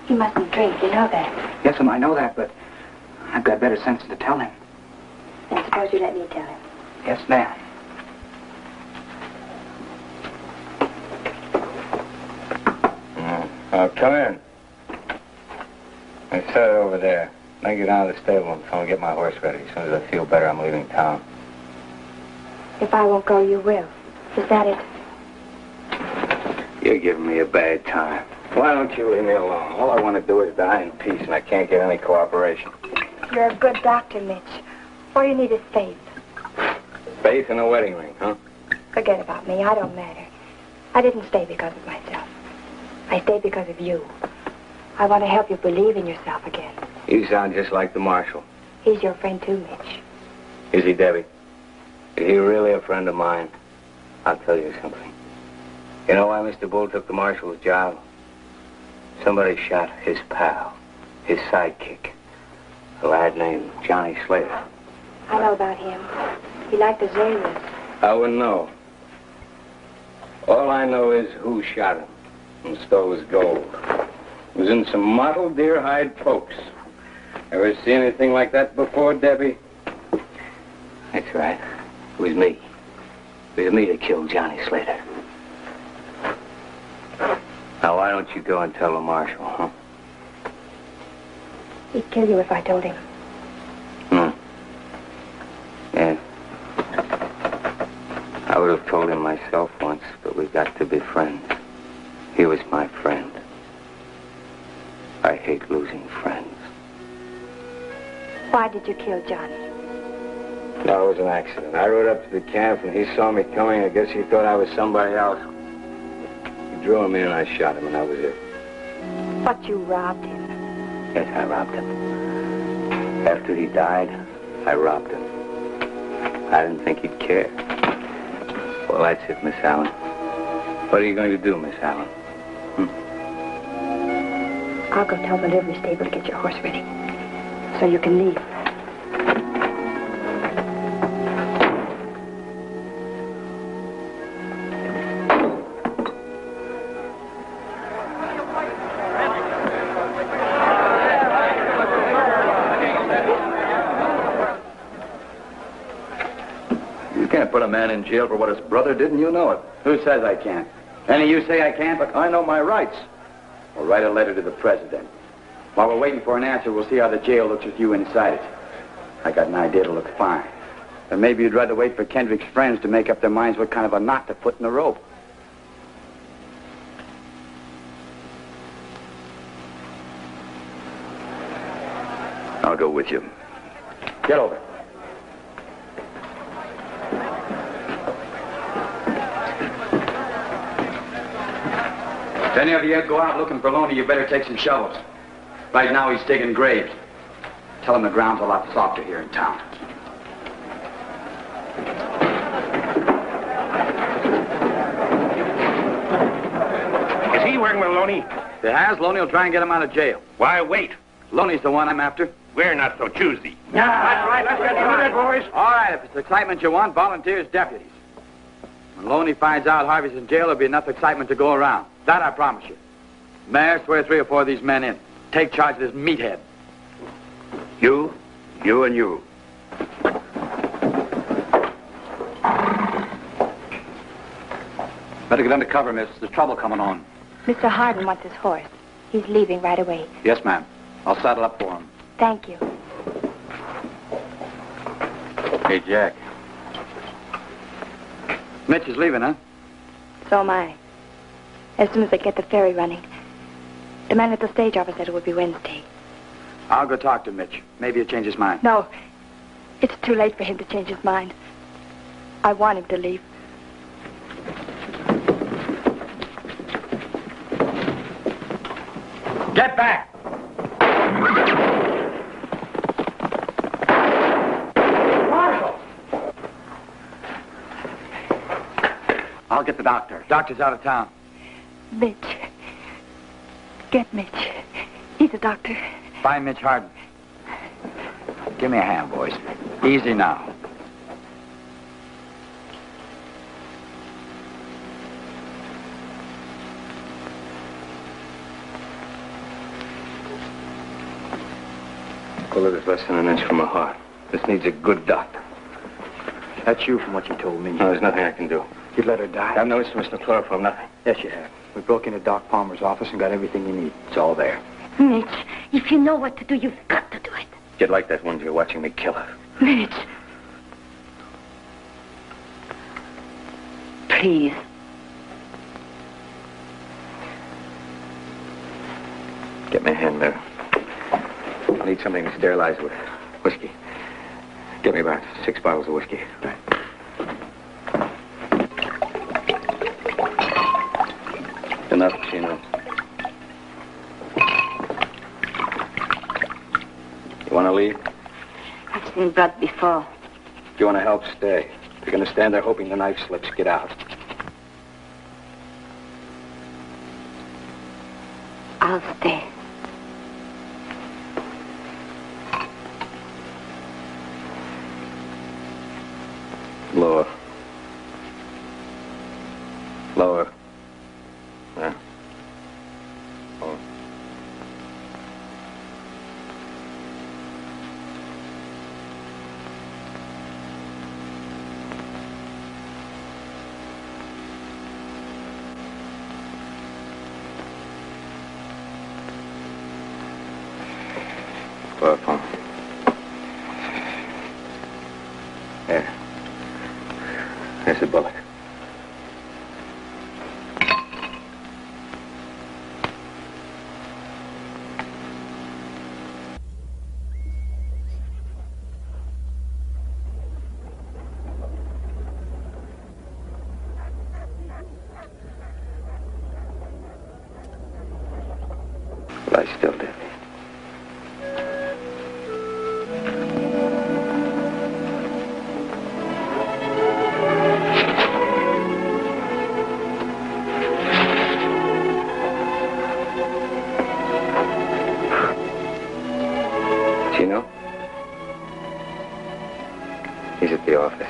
He mustn't drink, you know that. Yes, ma'am, I know that, but I've got better sense to tell him. Then suppose you let me tell him. Yes, ma'am. Come in. I set it over there. I get down to the stable and I'll get my horse ready. As soon as I feel better, I'm leaving town. If I won't go, you will. Is that it? You're giving me a bad time. Why don't you leave me alone? All I want to do is die in peace, and I can't get any cooperation. You're a good doctor, Mitch. All you need is faith. Faith in a wedding ring, huh? Forget about me. I don't matter. I didn't stay because of myself. I stayed because of you. I want to help you believe in yourself again. You sound just like the marshal. He's your friend too, Mitch. Is he, Debbie? Is he really a friend of mine? I'll tell you something. You know why Mr. Bull took the marshal's job? Somebody shot his pal, his sidekick, a lad named Johnny Slater. I know about him. He liked azaleas. I wouldn't know. All I know is who shot him and stole his gold. It was in some model deer hide pokes. Ever see anything like that before, Debbie? That's right. It was me. It was me that killed Johnny Slater. Now, why don't you go and tell the marshal, huh? He'd kill you if I told him. Yeah. I would have told him myself once, but we got to be friends. He was my friend. I hate losing friends. Why did you kill Johnny? No, it was an accident. I rode up to the camp and he saw me coming. I guess he thought I was somebody else. He drew him in and I shot him and that was it. But you robbed him. Yes, I robbed him. After he died, I robbed him. I didn't think he'd care. Well, that's it, Miss Allen. What are you going to do, Miss Allen? I'll go tell the livery stable to get your horse ready, so you can leave. You can't put a man in jail for what his brother did, and you know it. Who says I can't? Any of you say I can't? But I know my rights. We'll write a letter to the president. While we're waiting for an answer, we'll see how the jail looks with you inside it. I got an idea it'll look fine. But maybe you'd rather wait for Kendrick's friends to make up their minds what kind of a knot to put in the rope. I'll go with you. Get over. If any of you go out looking for Loney, you better take some shovels. Right now he's digging graves. Tell him the ground's a lot softer here in town. Is he working with Loney? If he has, Loney will try and get him out of jail. Why wait? Loney's the one I'm after. We're not so choosy. That's right. Let's get to it, boys. All right, if it's excitement you want, volunteers, deputies. When Loney finds out Harvey's in jail, there'll be enough excitement to go around. That I promise you. Mayor, swear 3 or 4 of these men in. Take charge of this meathead. You, and you. Better get under cover, miss. There's trouble coming on. Mr. Hardin wants his horse. He's leaving right away. Yes, ma'am. I'll saddle up for him. Thank you. Hey, Jack. Mitch is leaving, huh? So am I. As soon as I get the ferry running. The man at the stage office said it would be Wednesday. I'll go talk to Mitch. Maybe he'll change his mind. No. It's too late for him to change his mind. I want him to leave. Get back! Marshal! I'll get the doctor. Doctor's out of town. Mitch. Get Mitch. He's a doctor. Find Mitch Hardin. Give me a hand, boys. Easy now. Bullet is less than an inch from my heart. This needs a good doctor. That's you from what you told me. No, there's nothing I can do. You'd let her die? I have no instruments, no chloroform, nothing. Yes, you have. We broke into Doc Palmer's office and got everything you need. It's all there. Mitch, if you know what to do, you've got to do it. You'd like that one you're watching me kill her. Mitch. Please. Get me a hand mirror. I need something to sterilize with whiskey. Get me about 6 bottles of whiskey. Right. Enough, Chino. You want to leave? I've seen blood before. If you want to help, stay. If you're going to stand there hoping the knife slips, get out. I'll stay. Lower. Lower. There. Lower. Chloroform. There. There's the bullet. Lie still, Debbie. Chino? He's at the office.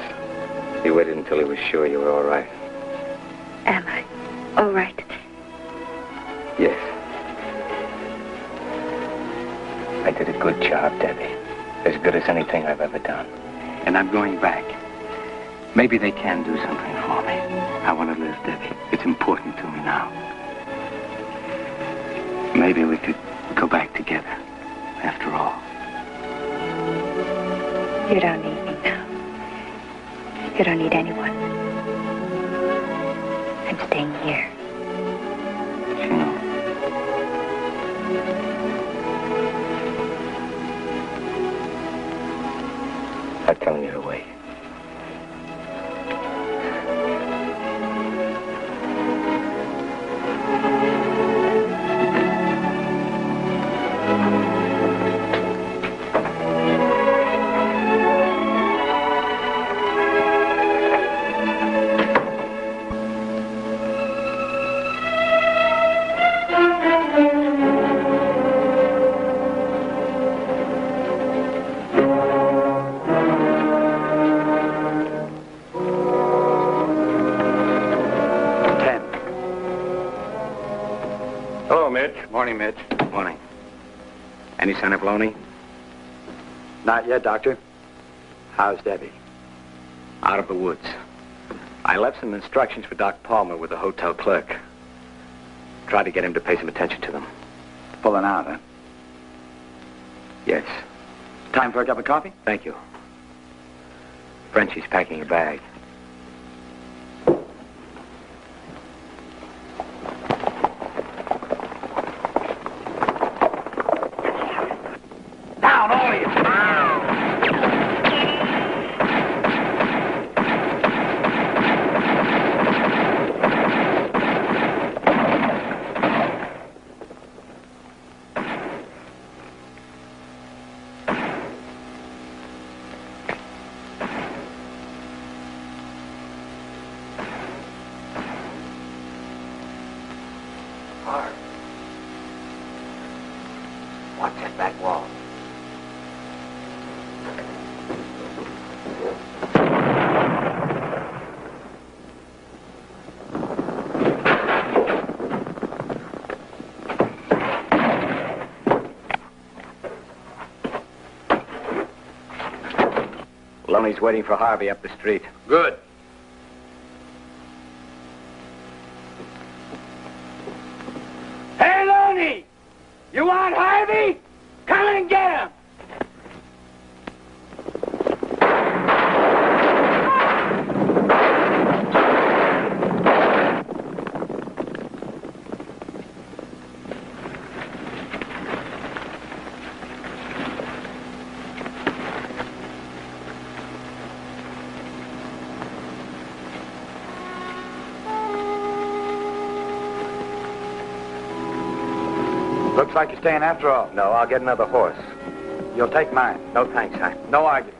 He waited until he was sure you were all right. Am I all right? Yes. I did a good job, Debbie. As good as anything I've ever done. And I'm going back. Maybe they can do something for me. I want to live, Debbie. It's important to me now. Maybe we could go back together, after all. You don't need me now. You don't need anyone. I'm staying here. Chino. I'm telling you to wait. Morning, Mitch. Morning. Any sign of Loney? Not yet, Doctor. How's Debbie? Out of the woods. I left some instructions for Doc Palmer with the hotel clerk. Tried to get him to pay some attention to them. Pulling out, huh? Yes. Time for a cup of coffee? Thank you. Frenchie's packing a bag. Down, all of you! Watch that back wall. Loney's waiting for Harvey up the street. Good. Hey, Loney! You want Harvey? Come and get him! Looks like you're staying after all. No, I'll get another horse. You'll take mine. No thanks, hon. No arguments.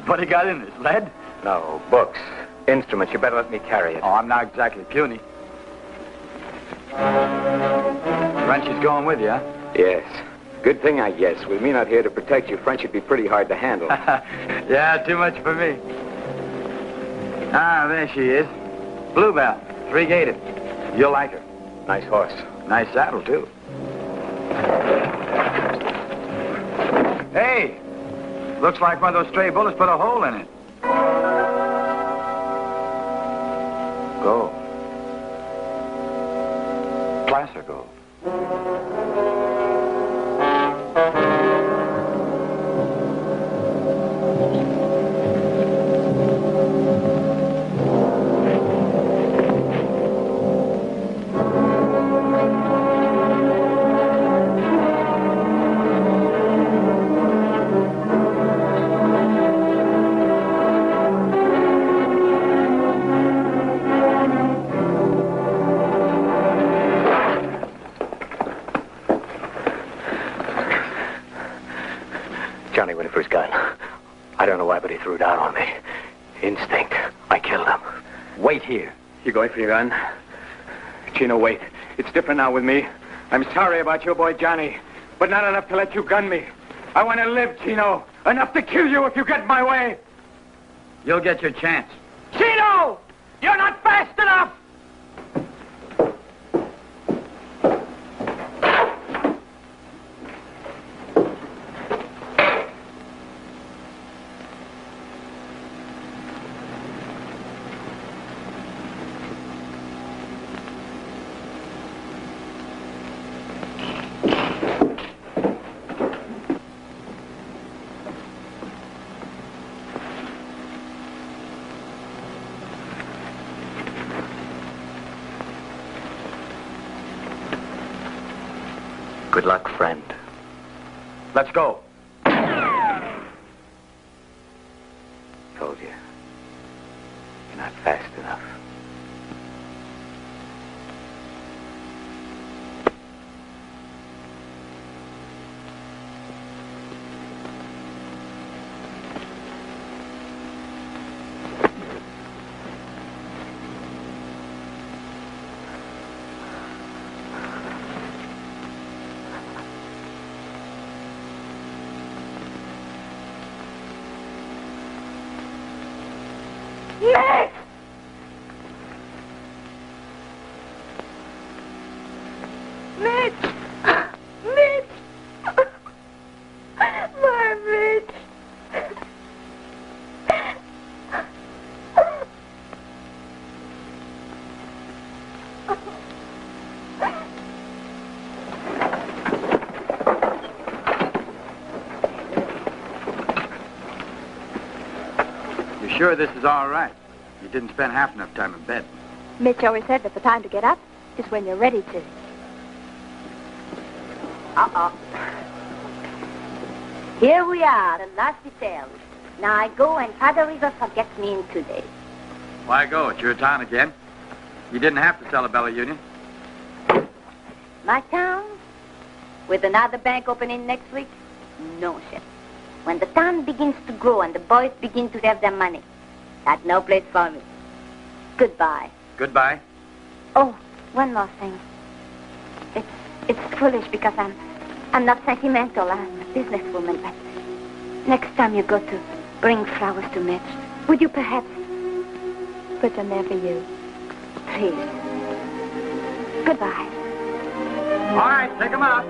What do you got in this, lead? No, books. Instruments. You better let me carry it. Oh, I'm not exactly puny. Frenchie's going with you, huh? Yes. Good thing, I guess. With me not here to protect you, French would be pretty hard to handle. Yeah, too much for me. Ah, there she is. Bluebell, three-gated. You'll like her. Nice horse. Nice saddle, too. Hey! Looks like one of those stray bullets put a hole in it. Gold. Placer gold. Johnny went for his gun. I don't know why, but he threw it out on me. Instinct. I killed him. Wait here. You going for your gun? Chino, wait. It's different now with me. I'm sorry about your boy Johnny, but not enough to let you gun me. I want to live, Chino. Enough to kill you if you get in my way. You'll get your chance. Chino! You're not fast enough! Good luck, friend. Let's go. Told you. You're not fast enough. Mitch! Mitch! Mitch! My Mitch! You sure this is all right? You didn't spend half enough time in bed. Mitch always said that the time to get up is when you're ready to. Here we are, the last details. Now I go and Powder River forgets me in 2 days. Why go? It's your town again. You didn't have to sell a Bella Union. My town? With another bank opening next week? No, Chef. When the town begins to grow and the boys begin to have their money, that's no place for me. Goodbye. Goodbye. Oh, one more thing. It's foolish because I'm not sentimental. I'm a businesswoman, but next time you go to bring flowers to Mitch, would you perhaps put them there for you? Please. Goodbye. All right, take them out.